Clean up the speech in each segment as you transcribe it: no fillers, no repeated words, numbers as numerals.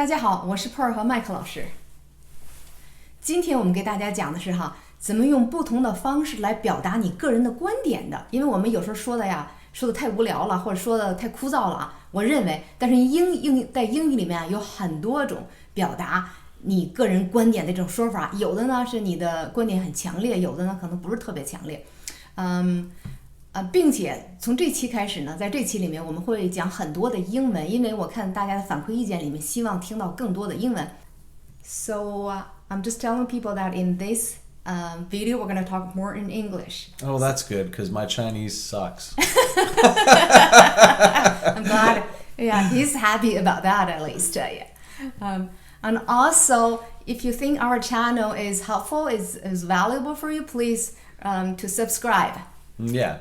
大家好，我是 Purr 和麦克老师。今天我们给大家讲的是怎么用不同的方式来表达你个人的观点的。因为我们有时候说的太无聊了，或者说的太枯燥了我认为，但是在英语里面有很多种表达你个人观点的这种说法，有的呢是你的观点很强烈，有的呢可能不是特别强烈。并且从这期开始呢，在这期里面我们会讲很多的英文，因为我看大家的反馈意见里面希望听到更多的英文。So I'm just telling people that in this video we're going to talk more in English. Oh, that's good because my Chinese sucks. I'm glad. Yeah, he's happy about that at least. And also, if you think our channel is helpful, is valuable for you, please to subscribe. Yeah.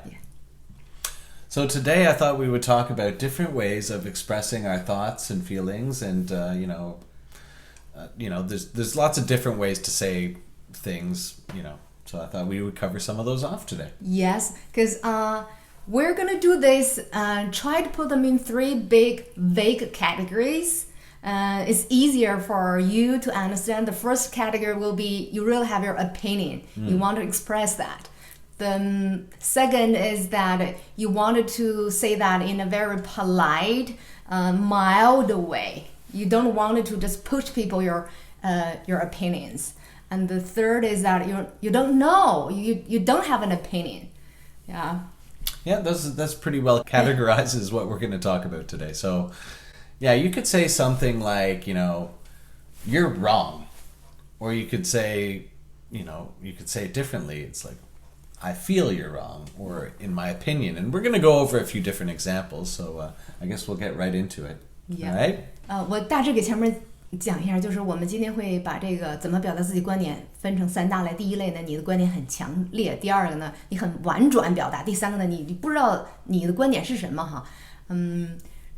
So today I thought we would talk about different ways of expressing our thoughts and feelings, and there's lots of different ways to say things, So I thought we would cover some of those off today. Yes, because we're gonna do this and try to put them in three big, vague categories. It's easier for you to understand. The first category will be you really have your opinion. You want to express that. The second is that you wanted to say that in a very polite, mild way. You don't want to just push people your opinions. And the third is that you don't know. You don't have an opinion. Yeah. Yeah, that's pretty well categorizes what we're going to talk about today. So, yeah, you could say something like, you're wrong. Or you could say, it differently. It's like, I feel you're wrong, or in my opinion. And we're going to go over a few different examples, so I guess we'll get right into it. Yeah. All right? 我大致给前面讲一下，就是我们今天会把这个怎么表达自己观点分成三大类。第一类呢，你的观点很强烈；第二个呢，你很婉转表达；第三个呢，你不知道你的观点是什么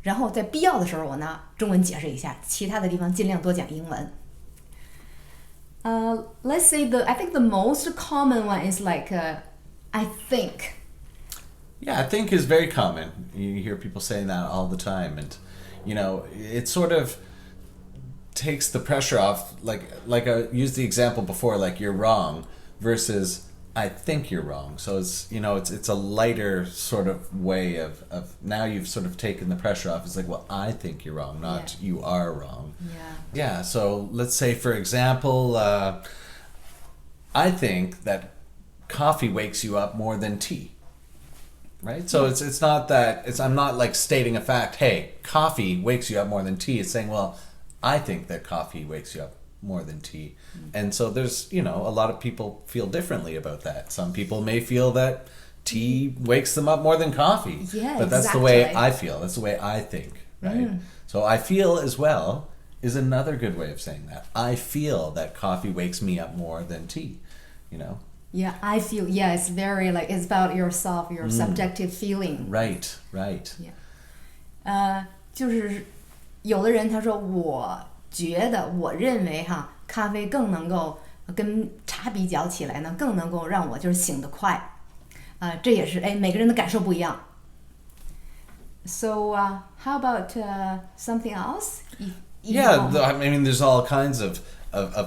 然后在必要的时候，我呢中文解释一下，其他的地方尽量多讲英文。Let's say I think the most common one is like I think. Yeah, I think is very common. You hear people saying that all the time, and it sort of takes the pressure off. Like I used the example before, like you're wrong versus I think you're wrong. So it's a lighter sort of way of now you've sort of taken the pressure off. It's like, well, I think you're wrong, not you are wrong. Yeah. So let's say, for example, I think that coffee wakes you up more than tea, right? So it's not that I'm not like stating a fact. Hey, coffee wakes you up more than tea. It's saying, well, I think that coffee wakes you up more than tea. And so there's a lot of people feel differently about that. Some people may feel that tea wakes them up more than coffee. Yeah, but that's exactly. the way I feel. That's the way I think, right? So I feel as well is another good way of saying that. I feel that coffee wakes me up more than tea. Yeah, I feel. Yeah, it's very it's about yourself, your subjective feeling. Right. Yeah. 就是有的人他说我认为咖啡更能够跟茶比较起来呢，更能够让我就是醒得快。这也是每个人的感受不一样。So how about something else? Yeah, I mean, there's all kinds of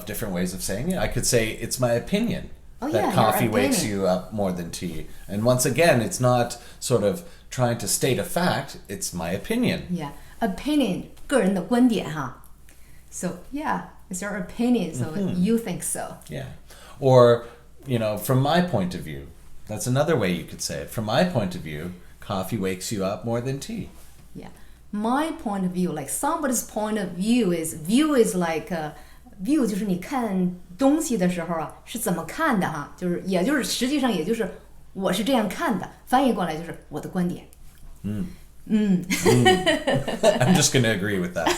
different ways of saying it. I could say it's my opinion that coffee wakes you up more than tea. And once again, it's not sort of trying to state a fact. It's my opinion. Yeah, opinion, 个人的观点So yeah, it's your opinion. So you think so. Yeah, or from my point of view, that's another way you could say it. From my point of view, coffee wakes you up more than tea. Yeah, my point of view, like somebody's point of view is like view 就是你看东西的时候是怎么看的也就是实际上也就是我是这样看的，翻译过来就是我的观点。I'm just going to agree with that.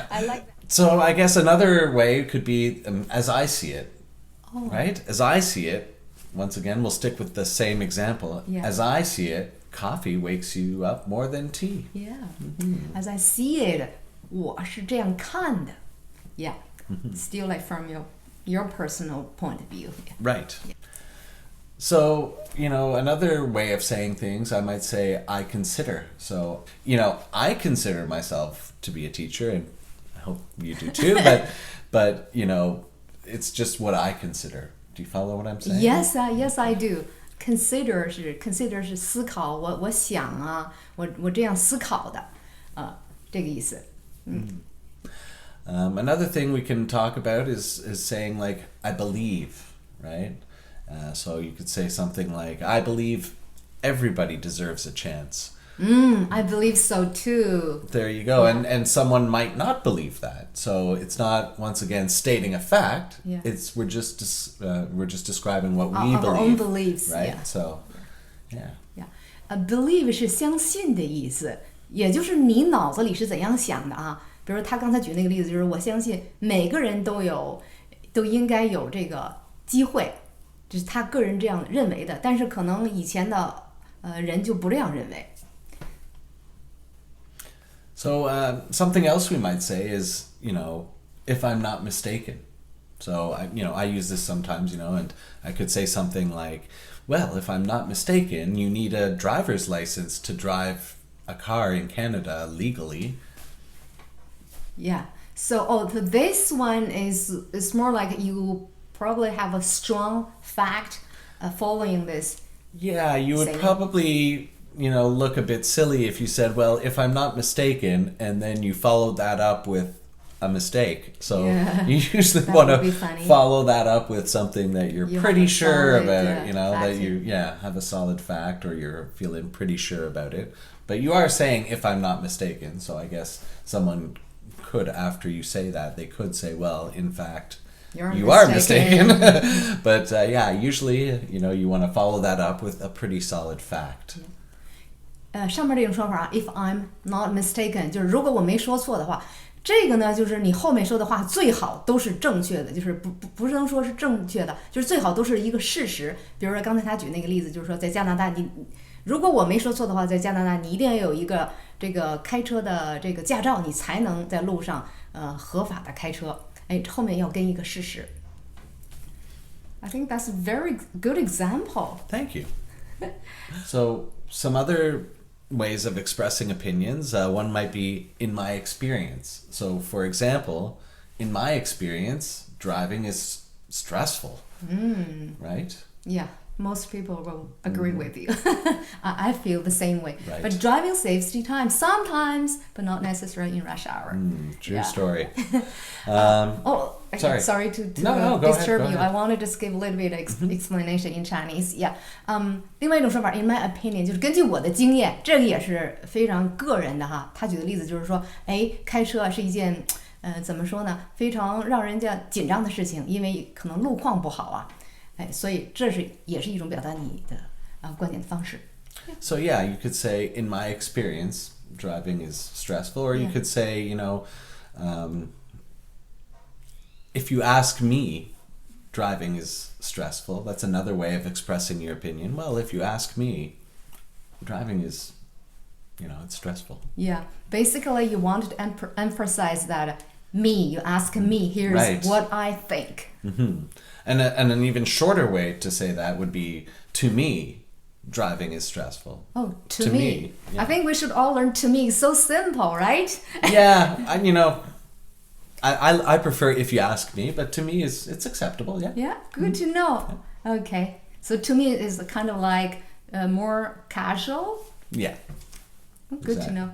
I like that. So I guess another way could be as I see it, right? As I see it, once again, we'll stick with the same example. Yeah. As I see it, coffee wakes you up more than tea. Yeah. As I see it, 我是这样看的。Yeah. Still like from your personal point of view. Right. So, another way of saying things, I might say, I consider. So, I consider myself to be a teacher, and I hope you do too, but it's just what I consider. Do you follow what I'm saying? Yes, I do. Consider 是思考，我想啊，我这样思考的，这个意思。Another thing we can talk about is saying like, I believe, right? So you could say something like, I believe everybody deserves a chance. I believe so too. There you go. Yeah. And someone might not believe that. So it's not, once again, stating a fact. Yeah. We're just describing what we Our believe. own beliefs, right? yeah. So, yeah. Believe 是相信的意思，也就是你脑子里是怎样想的啊？比如他刚才举那个例子，就是我相信每个人都应该有这个机会，就是他个人这样认为的，但是可能以前的人就不这样认为。So something else we might say is, if I'm not mistaken. So I use this sometimes, and I could say something like, well, if I'm not mistaken, you need a driver's license to drive a car in Canada legally. Yeah. So this one is more like you probably have a strong fact following this. Yeah, you would saying. probably, look a bit silly if you said, well, if I'm not mistaken, and then you followed that up with a mistake. So Yeah. you usually That want would to be funny. follow that up with something that you're You pretty have a sure solid, about, fact. that you have a solid fact or you're feeling pretty sure about it. But you are saying, if I'm not mistaken, so I guess someone could, after you say that, they could say, well, in fact, you are mistaken. But usually, you want to follow that up with a pretty solid fact. 上面这种说法 ，if I'm not mistaken， 就是如果我没说错的话，这个呢，就是你后面说的话最好都是正确的，就是不是能说是正确的，就是最好都是一个事实。比如说刚才他举那个例子，就是说在加拿大，如果我没说错的话，在加拿大你一定要有一个这个开车的这个驾照，你才能在路上合法的开车。哎，后面要跟一个事实。I think that's a very good example. Thank you. So some other ways of expressing opinions, one might be in my experience. So for example, in my experience, driving is stressful, right? Yeah, most people will agree with you. I feel the same way. Right. But driving saves you time sometimes, but not necessarily in rush hour. True story. Sorry to No, go disturb ahead. you. I want to just give a little bit of explanation in Chinese. Yeah. 另外一种说法 in my opinion 就是根据我的经验，这个也是非常个人的哈。他举的例子就是说，开车是一件怎么说呢，非常让人家紧张的事情，因为可能路况不好啊。所以这也是一种表达你的观点的方式。So yeah, you could say, in my experience, driving is stressful, or you could say, if you ask me, driving is stressful. That's another way of expressing your opinion. Well, if you ask me, driving is, it's stressful. Yeah, basically you want to emphasize that you ask me, here's Right. what I think. Mm-hmm. And an even shorter way to say that would be, to me, driving is stressful. Oh, to me. Yeah. I think we should all learn to me. It's so simple, right? Yeah, I prefer if you ask me, but to me it's acceptable. Yeah. Yeah, good to know. Okay, so to me is kind of like more casual. Yeah. Good to know.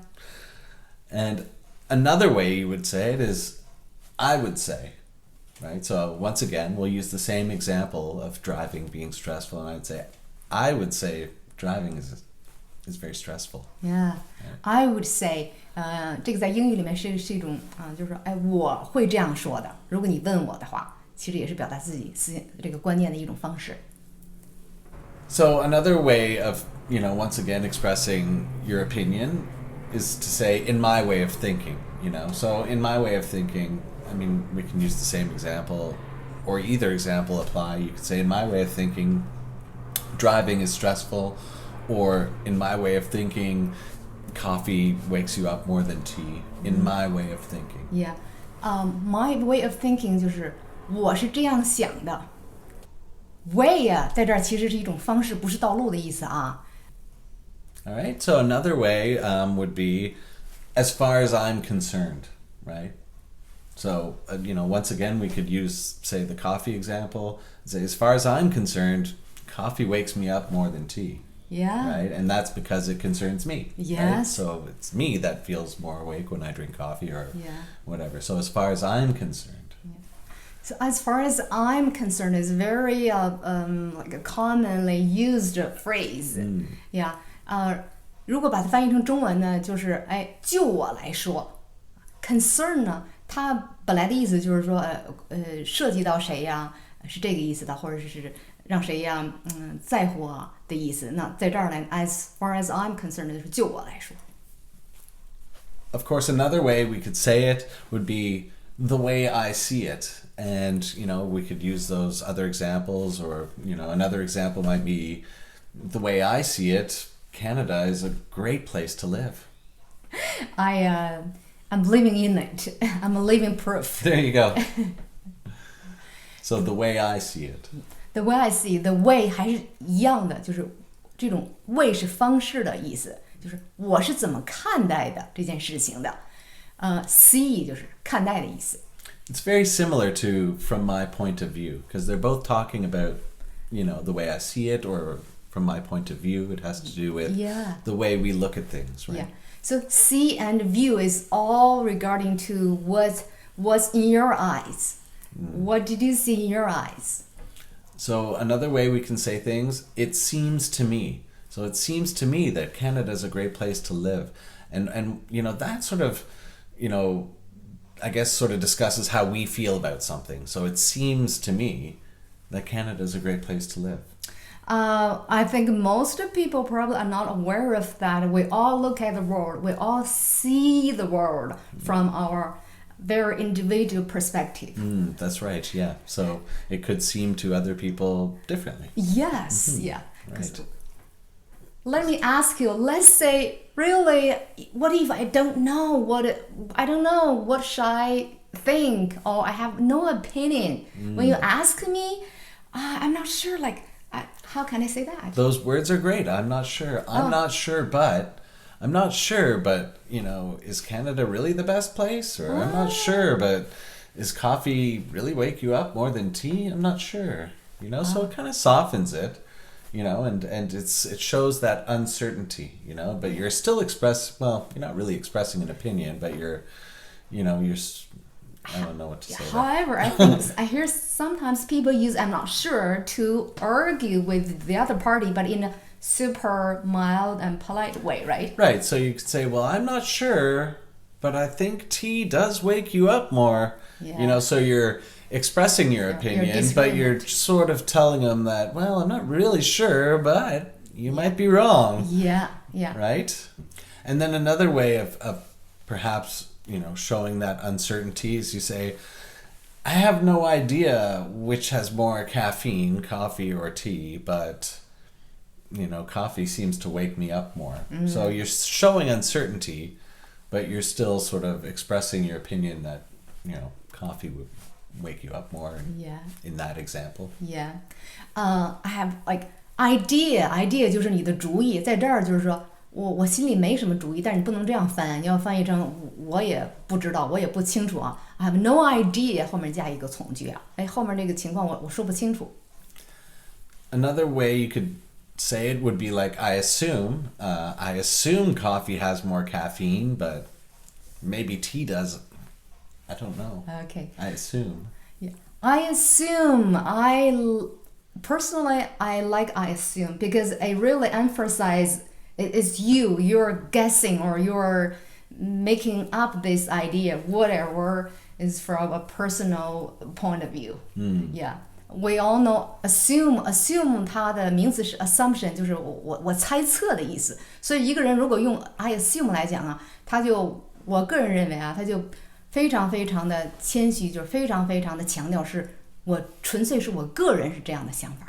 And another way you would say it is, I would say. Right? So once again, we'll use the same example of driving being stressful, and I would say driving is very stressful. Yeah, I would say，这个在英语里面是一种就是说，我会这样说的。如果你问我的话，其实也是表达自己这个观念的一种方式。So another way of, once again expressing your opinion is to say, in my way of thinking, So in my way of thinking, we can use the same example, or either example apply. You could say, in my way of thinking, driving is stressful, or in my way of thinking, coffee wakes you up more than tea. In my way of thinking. Yeah, my way of thinking 就是我是这样想的。way 啊，在这儿其实是一种方式，不是道路的意思啊。All right, so another way would be, as far as I'm concerned, right? So, once again, we could use, say, the coffee example. Say, as far as I'm concerned, coffee wakes me up more than tea. Yeah. Right? And that's because it concerns me. Yes. Right? So it's me that feels more awake when I drink coffee or whatever. So as far as I'm concerned. So as far as I'm concerned, is very like a commonly used phrase. Yeah. 如果把它翻译成中文呢，就是就我来说 ，concern 呢，它本来的意思就是说涉及到谁呀，是这个意思的，或者是让谁呀在乎啊的意思。那在这儿呢 ，as far as I'm concerned 就是就我来说。Of course, another way we could say it would be the way I see it. And, we could use those other examples, or, another example might be the way I see it, Canada is a great place to live. I'm living in it. I'm a living proof. There you go. So the way I see it. The way I see, the way 还是一样的，就是这种 way 是方式的意思，就是我是怎么看待的这件事情的。see 就是看待的意思。It's very similar to from my point of view, because they're both talking about, the way I see it, or from my point of view. It has to do with the way we look at things, right? Yeah. So see and view is all regarding to what's in your eyes. What did you see in your eyes? So another way we can say things, it seems to me. So it seems to me that Canada is a great place to live. And that sort of, I guess sort of discusses how we feel about something. So it seems to me that Canada is a great place to live. I think most people probably are not aware of that. We all look at the world. We all see the world from our very individual perspective. That's right, yeah. So it could seem to other people differently. Yes, yeah. Right. Let me ask you, let's say, really, what if I don't know what should I think, or I have no opinion? When you ask me, I'm not sure, how can I say that? Those words are great. I'm not sure. I'm not sure, but, is Canada really the best place? Or I'm not sure, but is coffee really wake you up more than tea? I'm not sure. So it kind of softens it. And it shows that uncertainty, but you're still you're not really expressing an opinion, but you're I don't know what to say. However, I think I hear sometimes people use I'm not sure to argue with the other party, but in a super mild and polite way, right? Right. So you could say, well, I'm not sure, but I think tea does wake you up more. Yeah. So you're expressing your opinion, but you're sort of telling them that, well, I'm not really sure, but you might be wrong. Yeah. Right? And then another way of perhaps, showing that uncertainty is you say, I have no idea which has more caffeine, coffee or tea, but, coffee seems to wake me up more. So you're showing uncertainty, but you're still sort of expressing your opinion that, coffee would wake you up more in that example. Yeah. I have idea 就是你的主意，在这儿就是说我心里没什么主意，但是你不能这样翻，你要翻译成我也不知道，我也不清楚啊。I have no idea 后面加一个从句啊，后面那个情况我说不清楚。Another way you could say it would be like I assume coffee has more caffeine, but maybe tea does. I don't know. Okay. I assume. Yeah. I assume. Personally, I like I assume because it really emphasizes it's you're guessing or you're making up this idea, whatever is from a personal point of view. Yeah. We all know assume 它的名词是 assumption， 就是我猜测的意思。所以一个人如果用 I assume 来讲啊，我个人认为啊，他就非常非常的谦虚，就是非常非常的强调是我纯粹是我个人是这样的想法。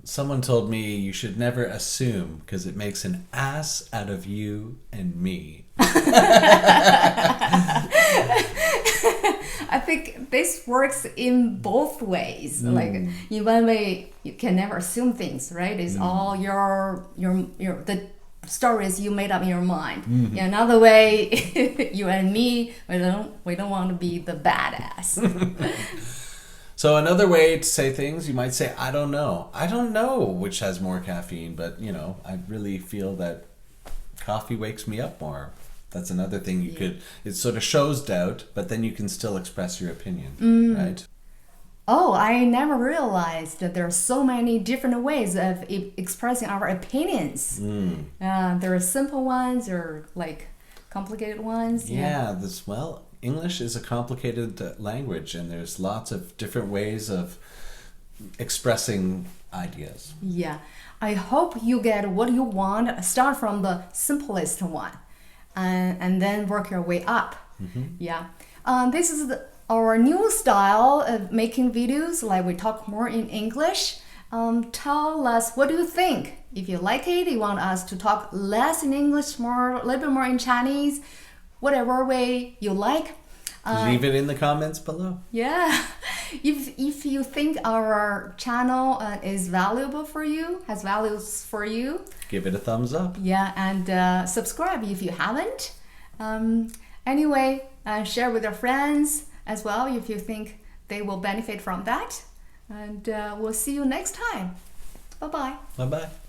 Someone told me you should never assume because it makes an ass out of you and me. I think this word works in both ways. Like in one way, you can never assume things, right? It's all your the stories you made up in your mind. In another way, you and me, we don't want to be the badass. So another way to say things, you might say, I don't know. I don't know which has more caffeine, but I really feel that coffee wakes me up more. That's another thing you could, it sort of shows doubt, but then you can still express your opinion, right? Oh, I never realized that there are so many different ways of expressing our opinions. There are simple ones or like complicated ones. English is a complicated language, and there's lots of different ways of expressing ideas. Yeah, I hope you get what you want. Start from the simplest one, and then work your way up. Yeah, this is our new style of making videos. Like we talk more in English. Tell us, what do you think? If you like it, you want us to talk less in English, a little bit more in Chinese. Whatever way you like. Leave it in the comments below. Yeah. If you think our channel is valuable for you, has values for you, give it a thumbs up. Yeah, and subscribe if you haven't. Anyway, share with your friends as well if you think they will benefit from that. And we'll see you next time. Bye-bye. Bye-bye.